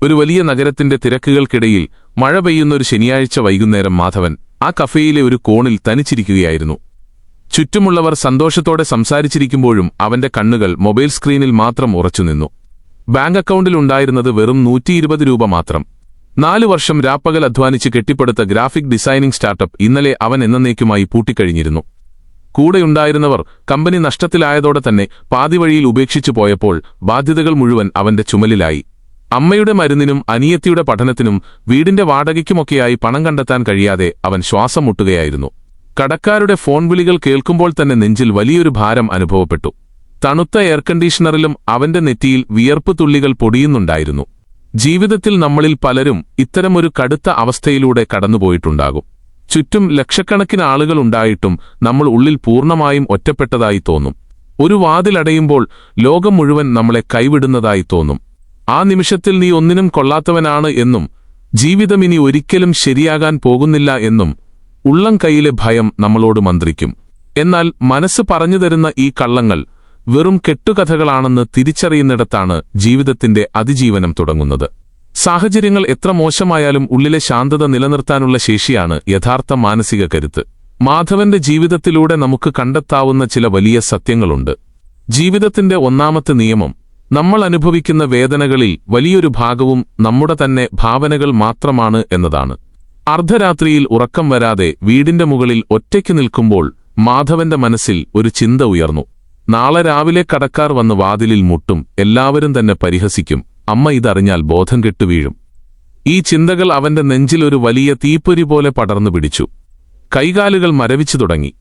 ഒരു വലിയ നഗരത്തിന്റെ തിരക്കുകൾക്കിടയിൽ മഴ പെയ്യുന്നൊരു ശനിയാഴ്ച വൈകുന്നേരം മാധവൻ ആ കഫേയിലെ ഒരു കോണിൽ തനിച്ചിരിക്കുകയായിരുന്നു. ചുറ്റുമുള്ളവർ സന്തോഷത്തോടെ സംസാരിച്ചിരിക്കുമ്പോഴും അവന്റെ കണ്ണുകൾ മൊബൈൽ സ്ക്രീനിൽ മാത്രം ഉറച്ചുനിന്നു. ബാങ്ക് അക്കൗണ്ടിൽ ഉണ്ടായിരുന്നത് വെറും 120 രൂപ മാത്രം. 4 വർഷം രാപ്പകൽ അധ്വാനിച്ച് കെട്ടിപ്പടുത്ത ഗ്രാഫിക് ഡിസൈനിംഗ് സ്റ്റാർട്ടപ്പ് ഇന്നലെ അവൻ എന്നേക്കുമായി പൂട്ടിക്കഴിഞ്ഞിരുന്നു. കൂടെയുണ്ടായിരുന്നവർ കമ്പനി നഷ്ടത്തിലായതോടെ തന്നെ പാതിവഴിയിൽ ഉപേക്ഷിച്ചു പോയപ്പോൾ ബാധ്യതകൾ മുഴുവൻ അവന്റെ ചുമലിലായി. അമ്മയുടെ മരുന്നിനും അനിയത്തിയുടെ പഠനത്തിനും വീടിന്റെ വാടകയ്ക്കുമൊക്കെയായി പണം കണ്ടെത്താൻ കഴിയാതെ അവൻ ശ്വാസം മുട്ടുകയായിരുന്നു. കടക്കാരുടെ ഫോൺ വിളികൾ കേൾക്കുമ്പോൾ തന്നെ നെഞ്ചിൽ വലിയൊരു ഭാരം അനുഭവപ്പെട്ടു. തണുത്ത എയർ കണ്ടീഷണറിലും അവന്റെ നെറ്റിയിൽ വിയർപ്പ് തുള്ളികൾ പൊടിയുന്നുണ്ടായിരുന്നു. ജീവിതത്തിൽ നമ്മളിൽ പലരും ഇത്തരമൊരു കടുത്ത അവസ്ഥയിലൂടെ കടന്നുപോയിട്ടുണ്ടാകും. ചുറ്റും ലക്ഷക്കണക്കിന് ആളുകൾ ഉണ്ടായിട്ടും നമ്മൾ ഉള്ളിൽ പൂർണ്ണമായും ഒറ്റപ്പെട്ടതായി തോന്നും. ഒരു വാതിലടയുമ്പോൾ ലോകം മുഴുവൻ നമ്മളെ കൈവിടുന്നതായി തോന്നും. ആ നിമിഷത്തിൽ നീ ഒന്നിനും കൊള്ളാത്തവനാണ് എന്നും ജീവിതം ഇനി ഒരിക്കലും ശരിയാകാൻ പോകുന്നില്ല എന്നും ഉള്ളം കൈയിലെ ഭയം നമ്മളോട് മന്ത്രിക്കും. എന്നാൽ മനസ്സ് പറഞ്ഞുതരുന്ന ഈ കള്ളങ്ങൾ വെറും കെട്ടുകഥകളാണെന്ന് തിരിച്ചറിയുന്നിടത്താണ് ജീവിതത്തിന്റെ അതിജീവനം തുടങ്ങുന്നത്. സാഹചര്യങ്ങൾ എത്ര മോശമായാലും ഉള്ളിലെ ശാന്തത നിലനിർത്താനുള്ള ശേഷിയാണ് യഥാർത്ഥ മാനസിക കരുത്ത്. മാധവന്റെ ജീവിതത്തിലൂടെ നമുക്ക് കണ്ടെത്താവുന്ന ചില വലിയ സത്യങ്ങളുണ്ട്. ജീവിതത്തിന്റെ ഒന്നാമത്തെ നിയമം: നമ്മൾ അനുഭവിക്കുന്ന വേദനകളിൽ വലിയൊരു ഭാഗവും നമ്മുടെ തന്നെ ഭാവനകൾ മാത്രമാണ് എന്നതാണ്. അർദ്ധരാത്രിയിൽ ഉറക്കം വരാതെ വീടിന്റെ മുകളിൽ ഒറ്റയ്ക്ക് നിൽക്കുമ്പോൾ മാധവന്റെ മനസ്സിൽ ഒരു ചിന്ത ഉയർന്നു. നാളെ രാവിലെ കടക്കാർ വന്ന് വാതിലിൽ മുട്ടും, എല്ലാവരും തന്നെ പരിഹസിക്കും, അമ്മ ഇതറിഞ്ഞാൽ ബോധം കെട്ടുവീഴും. ഈ ചിന്തകൾ അവന്റെ നെഞ്ചിൽ ഒരു വലിയ തീപ്പൊരി പോലെ പടർന്നു പിടിച്ചു. കൈകാലുകൾ മരവിച്ചു തുടങ്ങി.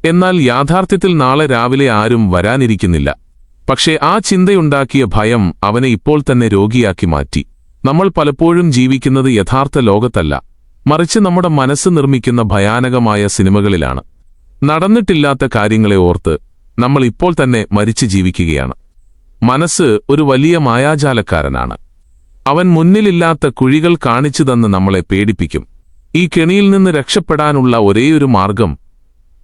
എന്നാൽ യാഥാർത്ഥ്യത്തിൽ നാളെ രാവിലെ ആരും വരാനിരിക്കുന്നില്ല. പക്ഷേ ആ ചിന്തയുണ്ടാക്കിയ ഭയം അവനെ ഇപ്പോൾ തന്നെ രോഗിയാക്കി മാറ്റി. നമ്മൾ പലപ്പോഴും ജീവിക്കുന്നത് യഥാർത്ഥ ലോകത്തല്ല, മറിച്ച് നമ്മുടെ മനസ്സ് നിർമ്മിക്കുന്ന ഭയാനകമായ സിനിമകളിലാണ്. നടന്നിട്ടില്ലാത്ത കാര്യങ്ങളെ ഓർത്ത് നമ്മൾ ഇപ്പോൾ തന്നെ മരിച്ചു ജീവിക്കുകയാണ്. മനസ്സ് ഒരു വലിയ മായാജാലക്കാരനാണ്. അവൻ മുന്നിലില്ലാത്ത കുഴികൾ കാണിച്ചു തന്ന് നമ്മളെ പേടിപ്പിക്കും. ഈ കെണിയിൽ നിന്ന് രക്ഷപ്പെടാനുള്ള ഒരേയൊരു മാർഗം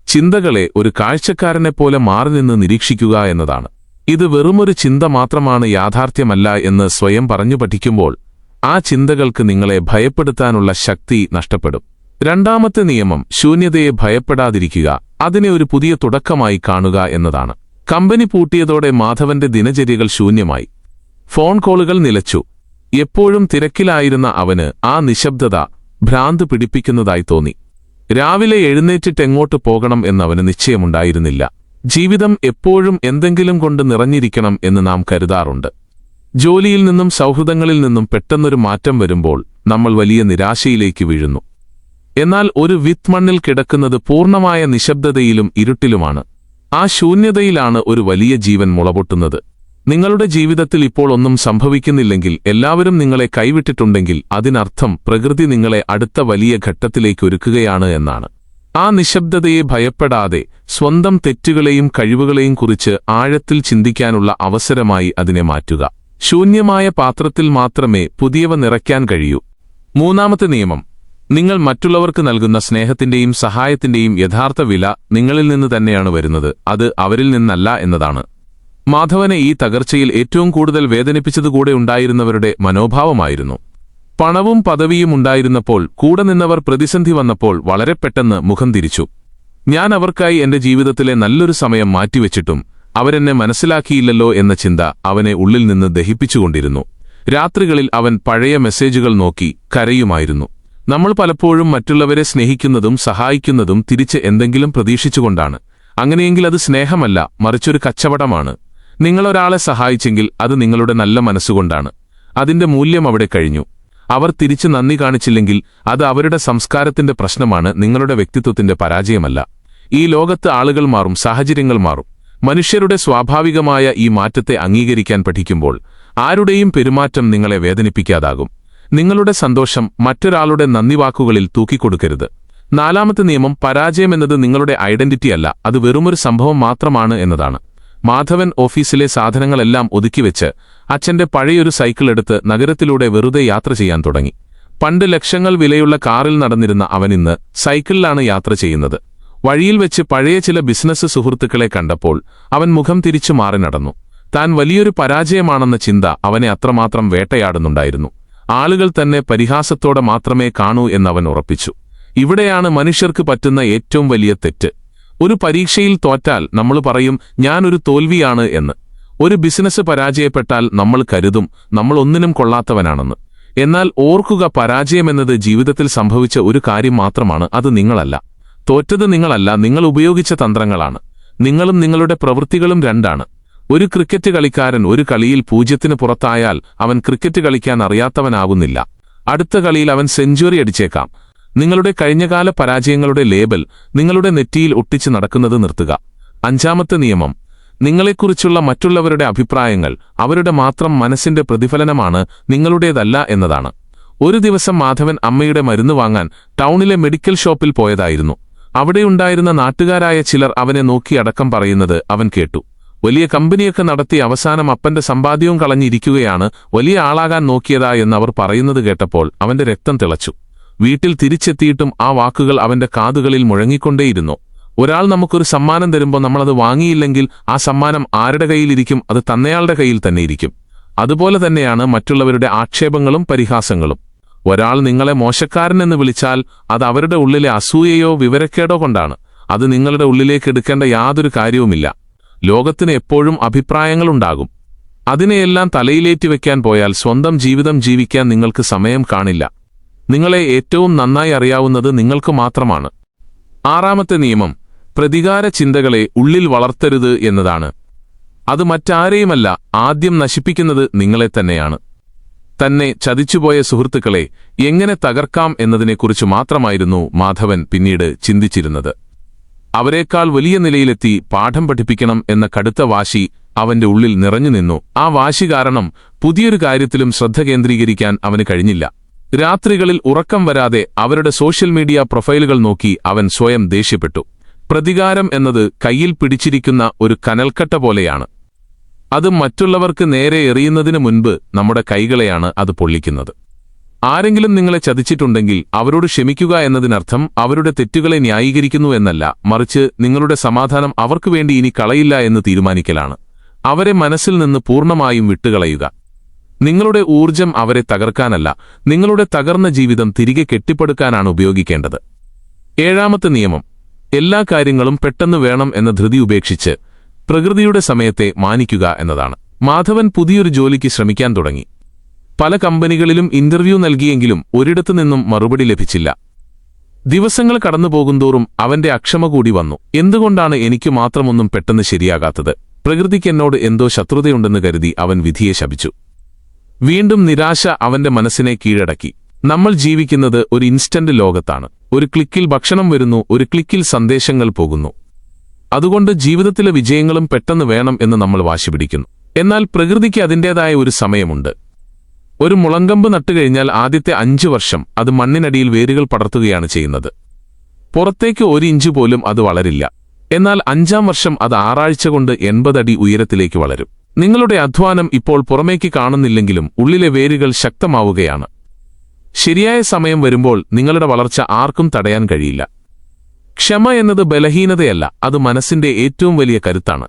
ചിന്തകളെ ഒരു കാഴ്ചക്കാരനെപ്പോലെ മാറി നിന്ന് നിരീക്ഷിക്കുക എന്നതാണ്. ഇത് വെറുമൊരു ചിന്ത മാത്രമാണ്, യാഥാർത്ഥ്യമല്ല എന്ന് സ്വയം പറഞ്ഞു പഠിക്കുമ്പോൾ ആ ചിന്തകൾക്ക് നിങ്ങളെ ഭയപ്പെടുത്താനുള്ള ശക്തി നഷ്ടപ്പെടും. രണ്ടാമത്തെ നിയമം: ശൂന്യതയെ ഭയപ്പെടാതിരിക്കുക, അതിനെ ഒരു പുതിയ തുടക്കമായി കാണുക എന്നതാണ്. കമ്പനി പൂട്ടിയതോടെ മാധവന്റെ ദിനചര്യകൾ ശൂന്യമായി. ഫോൺ കോളുകൾ നിലച്ചു. എപ്പോഴും തിരക്കിലായിരുന്ന അവന് ആ നിശബ്ദത ഭ്രാന്ത് പിടിപ്പിക്കുന്നതായി തോന്നി. രാവിലെ എഴുന്നേറ്റിട്ടെങ്ങോട്ട് പോകണം എന്നവന് നിശ്ചയമുണ്ടായിരുന്നില്ല. ജീവിതം എപ്പോഴും എന്തെങ്കിലും കൊണ്ട് നിറഞ്ഞിരിക്കണം എന്ന് നാം കരുതാറുണ്ട്. ജോലിയിൽ നിന്നും സൗഹൃദങ്ങളിൽ നിന്നും പെട്ടെന്നൊരു മാറ്റം വരുമ്പോൾ നമ്മൾ വലിയ നിരാശയിലേക്ക് വീഴുന്നു. എന്നാൽ ഒരു വിത്ത് മണ്ണിൽ കിടക്കുന്നത് പൂർണ്ണമായ നിശബ്ദതയിലും ഇരുട്ടിലുമാണ്. ആ ശൂന്യതയിലാണ് ഒരു വലിയ ജീവൻ മുളപൊട്ടുന്നത്. നിങ്ങളുടെ ജീവിതത്തിൽ ഇപ്പോൾ ഒന്നും സംഭവിക്കുന്നില്ലെങ്കിൽ, എല്ലാവരും നിങ്ങളെ കൈവിട്ടിട്ടുണ്ടെങ്കിൽ, അതിനർത്ഥം പ്രകൃതി നിങ്ങളെ അടുത്ത വലിയ ഘട്ടത്തിലേക്ക് ഒരുക്കുകയാണ് എന്നാണ്. ആ നിശബ്ദതയെ ഭയപ്പെടാതെ സ്വന്തം തെറ്റുകളെയും കഴിവുകളെയും കുറിച്ച് ആഴത്തിൽ ചിന്തിക്കാനുള്ള അവസരമായി അതിനെ മാറ്റുക. ശൂന്യമായ പാത്രത്തിൽ മാത്രമേ പുതിയവ നിറയ്ക്കാൻ കഴിയൂ. മൂന്നാമത്തെ നിയമം: നിങ്ങൾ മറ്റുള്ളവർക്ക് നൽകുന്ന സ്നേഹത്തിന്റെയും സഹായത്തിന്റെയും യഥാർത്ഥ വില നിങ്ങളിൽ നിന്ന് തന്നെയാണ് വരുന്നത്, അത് അവരിൽ നിന്നല്ല എന്നതാണ്. മാധവനെ ഈ തകർച്ചയിൽ ഏറ്റവും കൂടുതൽ വേദനിപ്പിച്ചതുകൂടെ ഉണ്ടായിരുന്നവരുടെ മനോഭാവമായിരുന്നു. പണവും പദവിയും ഉണ്ടായിരുന്നപ്പോൾ കൂടെ നിന്നവർ പ്രതിസന്ധി വന്നപ്പോൾ വളരെ പെട്ടെന്ന് മുഖം തിരിച്ചു. ഞാൻ അവർക്കായി എന്റെ ജീവിതത്തിലെ നല്ലൊരു സമയം മാറ്റിവെച്ചിട്ടും അവരെന്നെ മനസ്സിലാക്കിയില്ലല്ലോ എന്ന ചിന്ത അവനെ ഉള്ളിൽ നിന്ന് ദഹിപ്പിച്ചുകൊണ്ടിരുന്നു. രാത്രികളിൽ അവൻ പഴയ മെസ്സേജുകൾ നോക്കി കരയുമായിരുന്നു. നമ്മൾ പലപ്പോഴും മറ്റുള്ളവരെ സ്നേഹിക്കുന്നതും സഹായിക്കുന്നതും തിരിച്ച് എന്തെങ്കിലും പ്രതീക്ഷിച്ചുകൊണ്ടാണ്. അങ്ങനെയെങ്കിൽ അത് സ്നേഹമല്ല, മറിച്ചൊരു കച്ചവടമാണ്. നിങ്ങളൊരാളെ സഹായിച്ചെങ്കിൽ അത് നിങ്ങളുടെ നല്ല മനസ്സുകൊണ്ടാണ്. അതിന്റെ മൂല്യം അവിടെ കഴിഞ്ഞു. അവർ തിരിച്ച് നന്ദി കാണിച്ചില്ലെങ്കിൽ അത് അവരുടെ സംസ്കാരത്തിന്റെ പ്രശ്നമാണ്, നിങ്ങളുടെ വ്യക്തിത്വത്തിന്റെ പരാജയമല്ല. ഈ ലോകത്ത് ആളുകൾ മാറും, സാഹചര്യങ്ങൾ മാറും. മനുഷ്യരുടെ സ്വാഭാവികമായ ഈ മാറ്റത്തെ അംഗീകരിക്കാൻ പഠിക്കുമ്പോൾ ആരുടെയും പെരുമാറ്റം നിങ്ങളെ വേദനിപ്പിക്കാതാകും. നിങ്ങളുടെ സന്തോഷം മറ്റൊരാളുടെ നന്ദിവാക്കുകളിൽ തൂക്കിക്കൊടുക്കരുത്. നാലാമത്തെ നിയമം: പരാജയമെന്നത് നിങ്ങളുടെ ഐഡന്റിറ്റി അല്ല, അത് വെറുമൊരു സംഭവം മാത്രമാണ് എന്നതാണ്. മാധവൻ ഓഫീസിലെ സാധനങ്ങളെല്ലാം ഒതുക്കിവെച്ച് അച്ഛന്റെ പഴയൊരു സൈക്കിൾ എടുത്ത് നഗരത്തിലൂടെ വെറുതെ യാത്ര ചെയ്യാൻ തുടങ്ങി. പണ്ട് ലക്ഷങ്ങൾ വിലയുള്ള കാറിൽ നടന്നിരുന്ന അവനിന്ന് സൈക്കിളിലാണ് യാത്ര ചെയ്യുന്നത്. വഴിയിൽ വെച്ച് പഴയ ചില ബിസിനസ് സുഹൃത്തുക്കളെ കണ്ടപ്പോൾ അവൻ മുഖം തിരിച്ചു മാറി നടന്നു. താൻ വലിയൊരു പരാജയമാണെന്ന ചിന്ത അവനെ അത്രമാത്രം വേട്ടയാടുന്നുണ്ടായിരുന്നു. ആളുകൾ തന്നെ പരിഹാസത്തോടെ മാത്രമേ കാണൂ എന്നവൻ ഉറപ്പിച്ചു. ഇവിടെയാണ് മനുഷ്യർക്ക് പറ്റുന്ന ഏറ്റവും വലിയ തെറ്റ്. ഒരു പരീക്ഷയിൽ തോറ്റാൽ നമ്മൾ പറയും ഞാനൊരു തോൽവിയാണ് എന്ന്. ഒരു ബിസിനസ് പരാജയപ്പെട്ടാൽ നമ്മൾ കരുതും നമ്മൾ ഒന്നിനും കൊള്ളാത്തവനാണെന്ന്. എന്നാൽ ഓർക്കുക, പരാജയമെന്നത് ജീവിതത്തിൽ സംഭവിച്ച ഒരു കാര്യം മാത്രമാണ്. അത് നിങ്ങളല്ല. തോറ്റത് നിങ്ങളല്ല, നിങ്ങൾ ഉപയോഗിച്ച തന്ത്രങ്ങളാണ്. നിങ്ങളും നിങ്ങളുടെ പ്രവൃത്തികളും രണ്ടാണ്. ഒരു ക്രിക്കറ്റ് കളിക്കാരൻ ഒരു കളിയിൽ 0-ന് പുറത്തായാൽ അവൻ ക്രിക്കറ്റ് കളിക്കാൻ അറിയാത്തവനാകുന്നില്ല. അടുത്ത കളിയിൽ അവൻ സെഞ്ചുറി അടിച്ചേക്കാം. നിങ്ങളുടെ കഴിഞ്ഞകാല പരാജയങ്ങളുടെ ലേബൽ നിങ്ങളുടെ നെറ്റിയിൽ ഒട്ടിച്ച് നടക്കുന്നത് നിർത്തുക. 5ാമത്തെ നിയമം, നിങ്ങളെക്കുറിച്ചുള്ള മറ്റുള്ളവരുടെ അഭിപ്രായങ്ങൾ അവരുടെ മാത്രം മനസ്സിന്റെ പ്രതിഫലനമാണ്, നിങ്ങളുടേതല്ല എന്നതാണ്. ഒരു ദിവസം മാധവൻ അമ്മയുടെ മരുന്ന് വാങ്ങാൻ ടൗണിലെ മെഡിക്കൽ ഷോപ്പിൽ പോയതായിരുന്നു. അവിടെയുണ്ടായിരുന്ന നാട്ടുകാരായ ചിലർ അവനെ നോക്കി അടക്കം പറയുന്നത് അവൻ കേട്ടു. വലിയ കമ്പനിയൊക്കെ നടത്തി അവസാനം അപ്പന്റെ സമ്പാദ്യവും കളഞ്ഞിരിക്കുകയാണ്, വലിയ ആളാകാൻ നോക്കിയതാ എന്നവർ പറയുന്നത് കേട്ടപ്പോൾ അവന്റെ രക്തം തിളച്ചു. വീട്ടിൽ തിരിച്ചെത്തിയിട്ടും ആ വാക്കുകൾ അവന്റെ കാതുകളിൽ മുഴങ്ങിക്കൊണ്ടേയിരുന്നു. ഒരാൾ നമുക്കൊരു സമ്മാനം തരുമ്പോൾ നമ്മളത് വാങ്ങിയില്ലെങ്കിൽ ആ സമ്മാനം ആരുടെ കയ്യിലിരിക്കും? അത് തന്നയാളുടെ കയ്യിൽ തന്നെ ഇരിക്കും. അതുപോലെ തന്നെയാണ് മറ്റുള്ളവരുടെ ആക്ഷേപങ്ങളും പരിഹാസങ്ങളും. ഒരാൾ നിങ്ങളെ മോശക്കാരനെന്ന് വിളിച്ചാൽ അത് അവരുടെ ഉള്ളിലെ അസൂയയോ വിവരക്കേടോ കൊണ്ടാണ്. അത് നിങ്ങളുടെ ഉള്ളിലേക്ക് എടുക്കേണ്ട യാതൊരു കാര്യവുമില്ല. ലോകത്തിന് എപ്പോഴും അഭിപ്രായങ്ങളുണ്ടാകും. അതിനെയെല്ലാം തലയിലേറ്റിവെക്കാൻ പോയാൽ സ്വന്തം ജീവിതം ജീവിക്കാൻ നിങ്ങൾക്ക് സമയം കാണില്ല. നിങ്ങളെ ഏറ്റവും നന്നായി അറിയാവുന്നത് നിങ്ങൾക്ക് മാത്രമാണ്. 6ാമത്തെ നിയമം, പ്രതികാര ചിന്തകളെ ഉള്ളിൽ വളർത്തരുത് എന്നതാണ്. അത് മറ്റാരെയുമല്ല, ആദ്യം നശിപ്പിക്കുന്നത് നിങ്ങളെ തന്നെയാണ്. തന്നെ ചതിച്ചുപോയ സുഹൃത്തുക്കളെ എങ്ങനെ തകർക്കാം എന്നതിനെക്കുറിച്ച് മാത്രമായിരുന്നു മാധവൻ പിന്നീട് ചിന്തിച്ചിരുന്നത്. അവരെക്കാൾ വലിയ നിലയിലെത്തി പാഠം പഠിപ്പിക്കണം എന്ന കടുത്ത വാശി അവന്റെ ഉള്ളിൽ നിറഞ്ഞു നിന്നു. ആ വാശി കാരണം പുതിയൊരു കാര്യത്തിലും ശ്രദ്ധ കേന്ദ്രീകരിക്കാൻ അവന് കഴിഞ്ഞില്ല. രാത്രികളിൽ ഉറക്കം വരാതെ അവരുടെ സോഷ്യൽ മീഡിയ പ്രൊഫൈലുകൾ നോക്കി അവൻ സ്വയം ദേഷ്യപ്പെട്ടു. പ്രതികാരം എന്നത് കയ്യിൽ പിടിച്ചിരിക്കുന്ന ഒരു കനൽക്കട്ട പോലെയാണ്. അത് മറ്റുള്ളവർക്ക് നേരെ എറിയുന്നതിന് മുൻപ് നമ്മുടെ കൈകളെയാണ് അത് പൊള്ളിക്കുന്നത്. ആരെങ്കിലും നിങ്ങളെ ചതിച്ചിട്ടുണ്ടെങ്കിൽ അവരോട് ക്ഷമിക്കുക എന്നതിനർത്ഥം അവരുടെ തെറ്റുകളെ ന്യായീകരിക്കുന്നു എന്നല്ല, മറിച്ച് നിങ്ങളുടെ സമാധാനം അവർക്കു വേണ്ടി ഇനി കളയില്ല എന്ന് തീരുമാനിക്കലാണ്. അവരെ മനസ്സിൽ നിന്ന് പൂർണ്ണമായും വിട്ടുകളയുക. നിങ്ങളുടെ ഊർജം അവരെ തകർക്കാനല്ല, നിങ്ങളുടെ തകർന്ന ജീവിതം തിരികെ കെട്ടിപ്പടുക്കാനാണ് ഉപയോഗിക്കേണ്ടത്. 7ാമത്തെ നിയമം, എല്ലാ കാര്യങ്ങളും പെട്ടെന്ന് വേണം എന്ന ധൃതി ഉപേക്ഷിച്ച് പ്രകൃതിയുടെ സമയത്തെ മാനിക്കുക എന്നതാണ്. മാധവൻ പുതിയൊരു ജോലിക്ക് ശ്രമിക്കാൻ തുടങ്ങി. പല കമ്പനികളിലും ഇന്റർവ്യൂ നൽകിയെങ്കിലും ഒരിടത്തു നിന്നും മറുപടി ലഭിച്ചില്ല. ദിവസങ്ങൾ കടന്നുപോകുന്തോറും അവന്റെ അക്ഷമ കൂടി വന്നു. എന്തുകൊണ്ടാണ് എനിക്ക് മാത്രമൊന്നും പെട്ടെന്ന് ശരിയാകാത്തത്? പ്രകൃതിക്ക് എന്നോട് എന്തോ ശത്രുതയുണ്ടെന്ന് കരുതി അവൻ വിധിയെ ശപിച്ചു. വീണ്ടും നിരാശ അവന്റെ മനസ്സിനെ കീഴടക്കി. നമ്മൾ ജീവിക്കുന്നത് ഒരു ഇൻസ്റ്റന്റ് ലോകത്താണ്. ഒരു ക്ലിക്കിൽ ഭക്ഷണം വരുന്നു, ഒരു ക്ലിക്കിൽ സന്ദേശങ്ങൾ പോകുന്നു. അതുകൊണ്ട് ജീവിതത്തിലെ വിജയങ്ങളും പെട്ടെന്ന് വേണം എന്ന് നമ്മൾ വാശിപിടിക്കുന്നു. എന്നാൽ പ്രകൃതിക്ക് അതിൻ്റേതായ ഒരു സമയമുണ്ട്. ഒരു മുളങ്കമ്പ് നട്ടുകഴിഞ്ഞാൽ ആദ്യത്തെ 5 വർഷം അത് മണ്ണിനടിയിൽ വേരുകൾ പടർത്തുകയാണ് ചെയ്യുന്നത്. പുറത്തേക്ക് 1 ഇഞ്ച് പോലും അത് വളരില്ല. എന്നാൽ 5ാം വർഷം അത് 6 ആഴ്ച കൊണ്ട് 80 അടി ഉയരത്തിലേക്ക് വളരും. നിങ്ങളുടെ അധ്വാനം ഇപ്പോൾ പുറമേക്ക് കാണുന്നില്ലെങ്കിലും ഉള്ളിലെ വേരുകൾ ശക്തമാവുകയാണ്. ശരിയായ സമയം വരുമ്പോൾ നിങ്ങളുടെ വളർച്ച ആർക്കും തടയാൻ കഴിയില്ല. ക്ഷമ എന്നത് ബലഹീനതയല്ല, അത് മനസ്സിന്റെ ഏറ്റവും വലിയ കരുത്താണ്.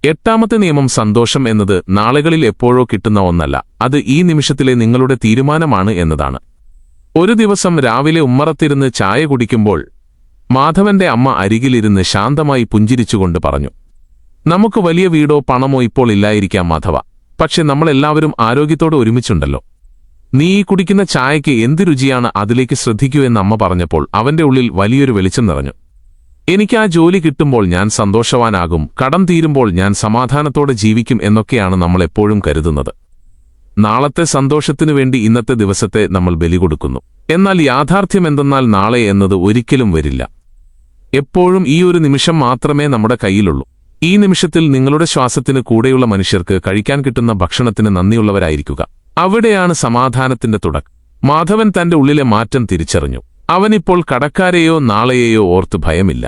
8ാമത്തെ നിയമം, സന്തോഷം എന്നത് നാളുകളിൽ എപ്പോഴോ കിട്ടുന്ന ഒന്നല്ല, അത് ഈ നിമിഷത്തിലെ നിങ്ങളുടെ തീരുമാനമാണ് എന്നതാണ്. ഒരു ദിവസം രാവിലെ ഉമ്മറത്തിരുന്ന് ചായ കുടിക്കുമ്പോൾ മാധവന്റെ അമ്മ അരികിലിരുന്ന് ശാന്തമായി പുഞ്ചിരിച്ചുകൊണ്ട് പറഞ്ഞു, നമുക്ക് വലിയ വീടോ പണമോ ഇപ്പോൾ ഇല്ലായിരിക്കാം മാധവ, പക്ഷെ നമ്മളെല്ലാവരും ആരോഗ്യത്തോടെ ഒരുമിച്ചുണ്ടല്ലോ. നീ ഈ കുടിക്കുന്ന ചായയ്ക്ക് എന്ത് രുചിയാണ്, അതിലേക്ക് ശ്രദ്ധിക്കൂ എന്ന് അമ്മ പറഞ്ഞപ്പോൾ അവന്റെ ഉള്ളിൽ വലിയൊരു വെളിച്ചം നിറഞ്ഞു. എനിക്ക് ആ ജോലി കിട്ടുമ്പോൾ ഞാൻ സന്തോഷവാനാകും, കടം തീരുമ്പോൾ ഞാൻ സമാധാനത്തോടെ ജീവിക്കും എന്നൊക്കെയാണ് നമ്മൾ എപ്പോഴും കരുതുന്നത്. നാളത്തെ സന്തോഷത്തിനു വേണ്ടി ഇന്നത്തെ ദിവസത്തെ നമ്മൾ ബലി കൊടുക്കുന്നു. എന്നാൽ യാഥാർത്ഥ്യം എന്തെന്നാൽ നാളെ എന്നത് ഒരിക്കലും വരില്ല. എപ്പോഴും ഈ ഒരു നിമിഷം മാത്രമേ നമ്മുടെ കയ്യിലുള്ളൂ. ഈ നിമിഷത്തിൽ നിങ്ങളുടെ ശ്വാസത്തിന് കൂടെയുള്ള മനുഷ്യർക്ക് കഴിക്കാൻ കിട്ടുന്ന ഭക്ഷണത്തിന് നന്ദിയുള്ളവരായിരിക്കുക. അവിടെയാണ് സമാധാനത്തിന്റെ തുടക്കം. മാധവൻ തന്റെ ഉള്ളിലെ മാറ്റം തിരിച്ചറിഞ്ഞു. അവനിപ്പോൾ കടക്കാരെയോ നാളെയെയോ ഓർത്ത് ഭയമില്ല.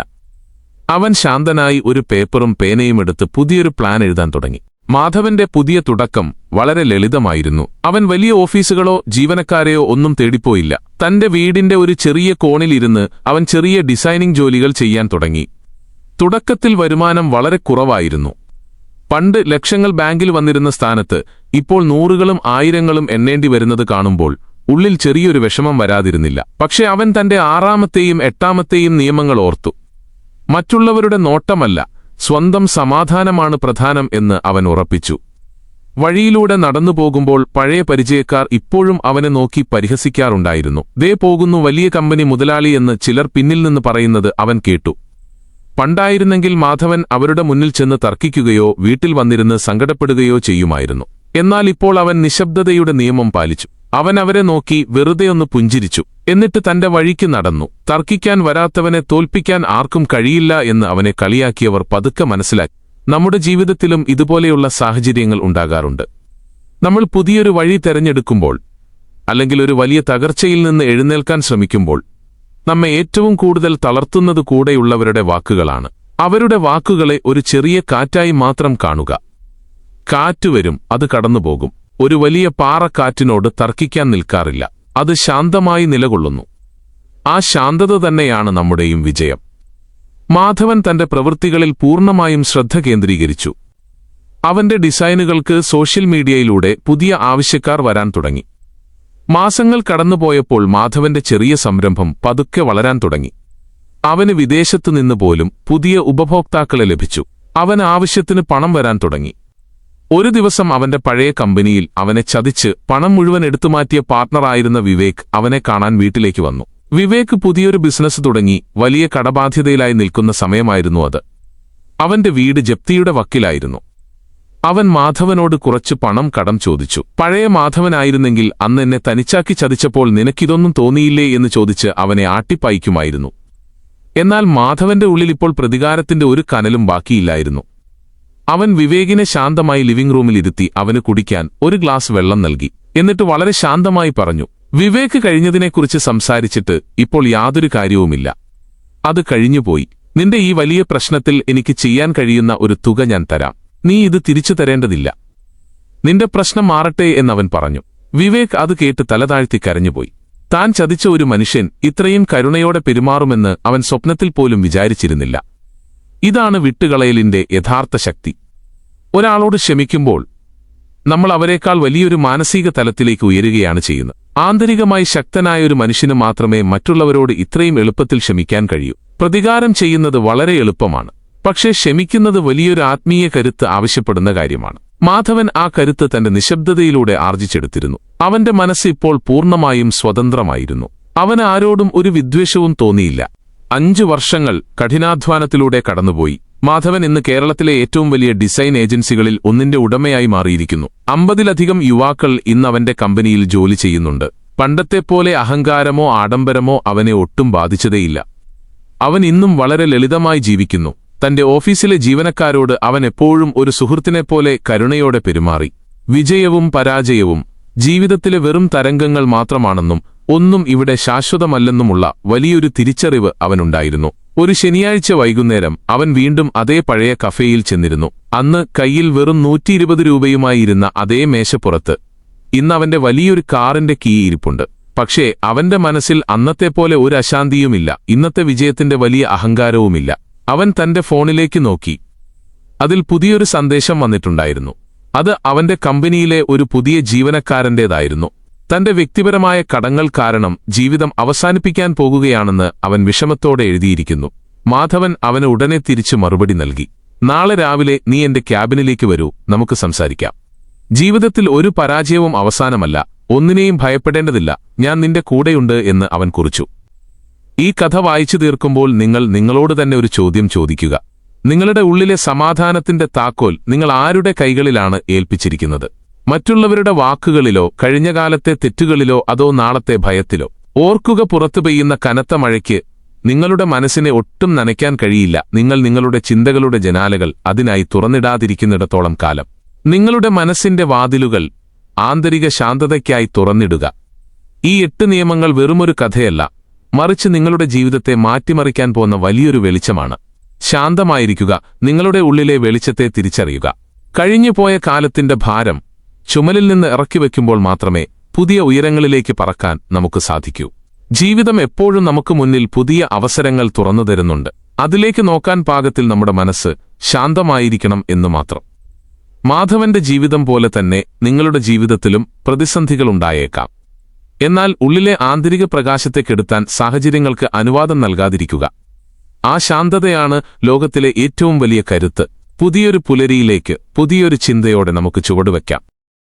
അവൻ ശാന്തനായി ഒരു പേപ്പറും പേനയും എടുത്ത് പുതിയൊരു പ്ലാൻ എഴുതാൻ തുടങ്ങി. മാധവന്റെ പുതിയ തുടക്കം വളരെ ലളിതമായിരുന്നു. അവൻ വലിയ ഓഫീസുകളോ ജീവനക്കാരെയോ ഒന്നും തേടിപ്പോയില്ല. തന്റെ വീടിന്റെ ഒരു ചെറിയ കോണിലിരുന്ന് അവൻ ചെറിയ ഡിസൈനിംഗ് ജോലികൾ ചെയ്യാൻ തുടങ്ങി. തുടക്കത്തിൽ വരുമാനം വളരെ കുറവായിരുന്നു. പണ്ട് ലക്ഷങ്ങൾ ബാങ്കിൽ വന്നിരുന്ന സ്ഥാനത്ത് ഇപ്പോൾ നൂറുകളും ആയിരങ്ങളും എണ്ണേണ്ടി വരുന്നത് കാണുമ്പോൾ ഉള്ളിൽ ചെറിയൊരു വിഷമം വരാതിരുന്നില്ല. പക്ഷെ അവൻ തന്റെ 6ാമത്തെയും 8ാമത്തെയും നിയമങ്ങൾ ഓർത്തു. മറ്റുള്ളവരുടെ നോട്ടമല്ല, സ്വന്തം സമാധാനമാണ് പ്രധാനം എന്ന് അവൻ ഉറപ്പിച്ചു. വഴിയിലൂടെ നടന്നുപോകുമ്പോൾ പഴയ പരിചയക്കാർ ഇപ്പോഴും അവനെ നോക്കി പരിഹസിക്കാറുണ്ടായിരുന്നു. ദേ പോകുന്നു വലിയ കമ്പനി മുതലാളി എന്ന് ചിലർ പിന്നിൽ നിന്ന് പറയുന്നത് അവൻ കേട്ടു. പണ്ടായിരുന്നെങ്കിൽ മാധവൻ അവരുടെ മുന്നിൽ ചെന്ന് തർക്കിക്കുകയോ വീട്ടിൽ വന്നിരുന്ന് സങ്കടപ്പെടുകയോ ചെയ്യുമായിരുന്നു. എന്നാൽ ഇപ്പോൾ അവൻ നിശബ്ദതയുടെ നിയമം പാലിച്ചു. അവൻ അവരെ നോക്കി വെറുതെയൊന്ന് പുഞ്ചിരിച്ചു. എന്നിട്ട് തന്റെ വഴിക്ക് നടന്നു. തർക്കിക്കാൻ വരാത്തവനെ തോൽപ്പിക്കാൻ ആർക്കും കഴിയില്ല എന്ന് അവനെ കളിയാക്കിയവർ പതുക്കെ മനസ്സിലാക്കി. നമ്മുടെ ജീവിതത്തിലും ഇതുപോലെയുള്ള സാഹചര്യങ്ങൾ ഉണ്ടാകാറുണ്ട്. നമ്മൾ പുതിയൊരു വഴി തെരഞ്ഞെടുക്കുമ്പോൾ, അല്ലെങ്കിൽ ഒരു വലിയ തകർച്ചയിൽ നിന്ന് എഴുന്നേൽക്കാൻ ശ്രമിക്കുമ്പോൾ, നമ്മെ ഏറ്റവും കൂടുതൽ തളർത്തുന്നത് കൂടെയുള്ളവരുടെ വാക്കുകളാണ്. അവരുടെ വാക്കുകളെ ഒരു ചെറിയ കാറ്റായി മാത്രം കാണുക. കാറ്റ് വരും, അത് കടന്നുപോകും. ഒരു വലിയ പാറക്കാറ്റിനോട് തർക്കിക്കാൻ നിൽക്കാറില്ല. അത് ശാന്തമായി നിലകൊള്ളുന്നു. ആ ശാന്തത തന്നെയാണ് നമ്മുടെയും വിജയം. മാധവൻ തന്റെ പ്രവൃത്തികളിൽ പൂർണ്ണമായും ശ്രദ്ധ കേന്ദ്രീകരിച്ചു. അവന്റെ ഡിസൈനുകൾക്ക് സോഷ്യൽ മീഡിയയിലൂടെ പുതിയ ആവശ്യക്കാർ വരാൻ തുടങ്ങി. മാസങ്ങൾ കടന്നുപോയപ്പോൾ മാധവന്റെ ചെറിയ സംരംഭം പതുക്കെ വളരാൻ തുടങ്ങി. അവന് വിദേശത്തുനിന്ന് പോലും പുതിയ ഉപഭോക്താക്കളെ ലഭിച്ചു. അവന് ആവശ്യത്തിന് പണം വരാൻ തുടങ്ങി. ഒരു ദിവസം അവന്റെ പഴയ കമ്പനിയിൽ അവനെ ചതിച്ച് പണം മുഴുവൻ എടുത്തുമാറ്റിയ പാർട്ണറായിരുന്ന വിവേക് അവനെ കാണാൻ വീട്ടിലേക്ക് വന്നു. വിവേക് പുതിയൊരു ബിസിനസ് തുടങ്ങി വലിയ കടബാധ്യതയിലായി നിൽക്കുന്ന സമയമായിരുന്നു അത്. അവന്റെ വീട് ജപ്തിയുടെ വക്കിലായിരുന്നു. അവൻ മാധവനോട് കുറച്ച് പണം കടം ചോദിച്ചു. പഴയ മാധവനായിരുന്നെങ്കിൽ അന്ന് എന്നെ തനിച്ചാക്കി ചതിച്ചപ്പോൾ നിനക്കിതൊന്നും തോന്നിയില്ലേ എന്ന് ചോദിച്ച് അവനെ ആട്ടിപ്പായിക്കുമായിരുന്നു. എന്നാൽ മാധവന്റെ ഉള്ളിൽ ഇപ്പോൾ പ്രതികാരത്തിന്റെ ഒരു കനലും ബാക്കിയില്ലായിരുന്നു. അവൻ വിവേകിനെ ശാന്തമായി ലിവിംഗ് റൂമിൽ ഇരുത്തി അവന് കുടിക്കാൻ ഒരു ഗ്ലാസ് വെള്ളം നൽകി. എന്നിട്ട് വളരെ ശാന്തമായി പറഞ്ഞു, വിവേക് കഴിഞ്ഞതിനെക്കുറിച്ച് സംസാരിച്ചിട്ട് ഇപ്പോൾ യാതൊരു കാര്യവുമില്ല. അത് കഴിഞ്ഞുപോയി. നിന്റെ ഈ വലിയ പ്രശ്നത്തിൽ എനിക്ക് ചെയ്യാൻ കഴിയുന്ന ഒരു തുക ഞാൻ തരാം. നീ ഇത് തിരിച്ചു തരേണ്ടതില്ല. നിന്റെ പ്രശ്നം മാറട്ടെ എന്നവൻ പറഞ്ഞു. വിവേക് അത് കേട്ട് തലതാഴ്ത്തി കരഞ്ഞുപോയി. താൻ ചതിച്ച ഒരു മനുഷ്യൻ ഇത്രയും കരുണയോടെ പെരുമാറുമെന്ന് അവൻ സ്വപ്നത്തിൽ പോലും വിചാരിച്ചിരുന്നില്ല. ഇതാണ് വിട്ടുകളയലിന്റെ യഥാർത്ഥ ശക്തി. ഒരാളോട് ക്ഷമിക്കുമ്പോൾ നമ്മൾ അവരെക്കാൾ വലിയൊരു മാനസിക തലത്തിലേക്ക് ഉയരുകയാണ് ചെയ്യുന്നത്. ആന്തരികമായി ശക്തനായ ഒരു മനുഷ്യന് മാത്രമേ മറ്റുള്ളവരോട് ഇത്രയും എളുപ്പത്തിൽ ക്ഷമിക്കാൻ കഴിയൂ. പ്രതികാരം ചെയ്യുന്നത് വളരെ എളുപ്പമാണ്, പക്ഷേ ക്ഷമിക്കുന്നത് വലിയൊരു ആത്മീയ കരുത്ത് ആവശ്യപ്പെടുന്ന കാര്യമാണ്. മാധവൻ ആ കരുത്ത് തന്റെ നിശബ്ദതയിലൂടെ ആർജിച്ചെടുത്തിരുന്നു. അവന്റെ മനസ്സ് ഇപ്പോൾ പൂർണ്ണമായും സ്വതന്ത്രമായിരുന്നു. അവന് ആരോടും ഒരു വിദ്വേഷവും തോന്നിയില്ല. 5 വർഷങ്ങൾ കഠിനാധ്വാനത്തിലൂടെ കടന്നുപോയി. മാധവൻ ഇന്ന് കേരളത്തിലെ ഏറ്റവും വലിയ ഡിസൈൻ ഏജൻസികളിൽ ഒന്നിന്റെ ഉടമയായി മാറിയിരിക്കുന്നു. 50ലധികം യുവാക്കൾ ഇന്ന് അവന്റെ കമ്പനിയിൽ ജോലി ചെയ്യുന്നുണ്ട്. പണ്ടത്തെപ്പോലെ അഹങ്കാരമോ ആഡംബരമോ അവനെ ഒട്ടും ബാധിച്ചതേയില്ല. അവൻ ഇന്നും വളരെ ലളിതമായി ജീവിക്കുന്നു. തന്റെ ഓഫീസിലെ ജീവനക്കാരോട് അവൻ എപ്പോഴും ഒരു സുഹൃത്തിനെപ്പോലെ കരുണയോടെ പെരുമാറി. വിജയവും പരാജയവും ജീവിതത്തിലെ വെറും തരംഗങ്ങൾ മാത്രമാണെന്നും ഒന്നും ഇവിടെ ശാശ്വതമല്ലെന്നുമുള്ള വലിയൊരു തിരിച്ചറിവ് അവനുണ്ടായിരുന്നു. ഒരു ശനിയാഴ്ച വൈകുന്നേരം അവൻ വീണ്ടും അതേ പഴയ കഫേയിൽ ചെന്നിരുന്നു. അന്ന് കയ്യിൽ വെറും 120 രൂപയുമായി ഇരുന്ന അതേ മേശപ്പുറത്ത് ഇന്ന് അവന്റെ വലിയൊരു കാറിന്റെ കീ ഇരിപ്പുണ്ട്. പക്ഷേ അവന്റെ മനസ്സിൽ അന്നത്തെപ്പോലെ ഒരു അശാന്തിയുമില്ല. ഇന്നത്തെ വിജയത്തിന്റെ വലിയ അഹങ്കാരവുമില്ല. അവൻ തന്റെ ഫോണിലേക്ക് നോക്കി. അതിൽ പുതിയൊരു സന്ദേശം വന്നിട്ടുണ്ടായിരുന്നു. അത് അവന്റെ കമ്പനിയിലെ ഒരു പുതിയ ജീവനക്കാരന്റേതായിരുന്നു. തന്റെ വ്യക്തിപരമായ കടങ്ങൾ കാരണം ജീവിതം അവസാനിപ്പിക്കാൻ പോകുകയാണെന്ന് അവൻ വിഷമത്തോടെ എഴുതിയിരിക്കുന്നു. മാധവൻ അവന് ഉടനെ തിരിച്ചു മറുപടി നൽകി. നാളെ രാവിലെ നീ എന്റെ ക്യാബിനിലേക്ക് വരൂ, നമുക്ക് സംസാരിക്കാം. ജീവിതത്തിൽ ഒരു പരാജയവും അവസാനമല്ല. ഒന്നിനെയും ഭയപ്പെടേണ്ടതില്ല. ഞാൻ നിന്റെ കൂടെയുണ്ട് എന്ന് അവൻ കുറിച്ചു. ഈ കഥ വായിച്ചു തീർക്കുമ്പോൾ നിങ്ങൾ നിങ്ങളോട് തന്നെ ഒരു ചോദ്യം ചോദിക്കുക. നിങ്ങളുടെ ഉള്ളിലെ സമാധാനത്തിന്റെ താക്കോൽ നിങ്ങൾ ആരുടെ കൈകളിലാണ് ഏൽപ്പിച്ചിരിക്കുന്നത്? മറ്റുള്ളവരുടെ വാക്കുകളിലോ കഴിഞ്ഞകാലത്തെ തെറ്റുകളിലോ അതോ നാളത്തെ ഭയത്തിലോ? ഓർക്കുക, പുറത്തു പെയ്യുന്ന കനത്ത മഴയ്ക്ക് നിങ്ങളുടെ മനസ്സിനെ ഒട്ടും നനയ്ക്കാൻ കഴിയില്ല. നിങ്ങൾ നിങ്ങളുടെ ചിന്തകളുടെ ജനാലകൾ അതിനായി തുറന്നിടാതിരിക്കുന്നിടത്തോളം കാലം. നിങ്ങളുടെ മനസ്സിന്റെ വാതിലുകൾ ആന്തരിക ശാന്തതയ്ക്കായി തുറന്നിടുക. ഈ 8 നിയമങ്ങൾ വെറുമൊരു കഥയല്ല, മറിച്ച് നിങ്ങളുടെ ജീവിതത്തെ മാറ്റിമറിക്കാൻ പോകുന്ന വലിയൊരു വെളിച്ചമാണ്. ശാന്തമായിരിക്കുക. നിങ്ങളുടെ ഉള്ളിലെ വെളിച്ചത്തെ തിരിച്ചറിയുക. കഴിഞ്ഞുപോയ കാലത്തിന്റെ ഭാരം ചുമലിൽ നിന്ന് ഇറക്കിവെക്കുമ്പോൾ മാത്രമേ പുതിയ ഉയരങ്ങളിലേക്ക് പറക്കാൻ നമുക്ക് സാധിക്കൂ. ജീവിതം എപ്പോഴും നമുക്ക് മുന്നിൽ പുതിയ അവസരങ്ങൾ തുറന്നു തരുന്നുണ്ട്. അതിലേക്ക് നോക്കാൻ പാകത്തിൽ നമ്മുടെ മനസ്സ് ശാന്തമായിരിക്കണം എന്നു മാത്രം. മാധവന്റെ ജീവിതം പോലെ തന്നെ നിങ്ങളുടെ ജീവിതത്തിലും പ്രതിസന്ധികളുണ്ടായേക്കാം. എന്നാൽ ഉള്ളിലെ ആന്തരിക പ്രകാശത്തെ കെടുത്താൻ സാഹചര്യങ്ങൾക്ക് അനുവാദം നൽകാതിരിക്കുക. ആ ശാന്തതയാണ് ലോകത്തിലെ ഏറ്റവും വലിയ കരുത്ത്. പുതിയൊരു പുലരിയിലേക്ക് പുതിയൊരു ചിന്തയോടെ നമുക്ക് ചുവടുവയ്ക്കാം.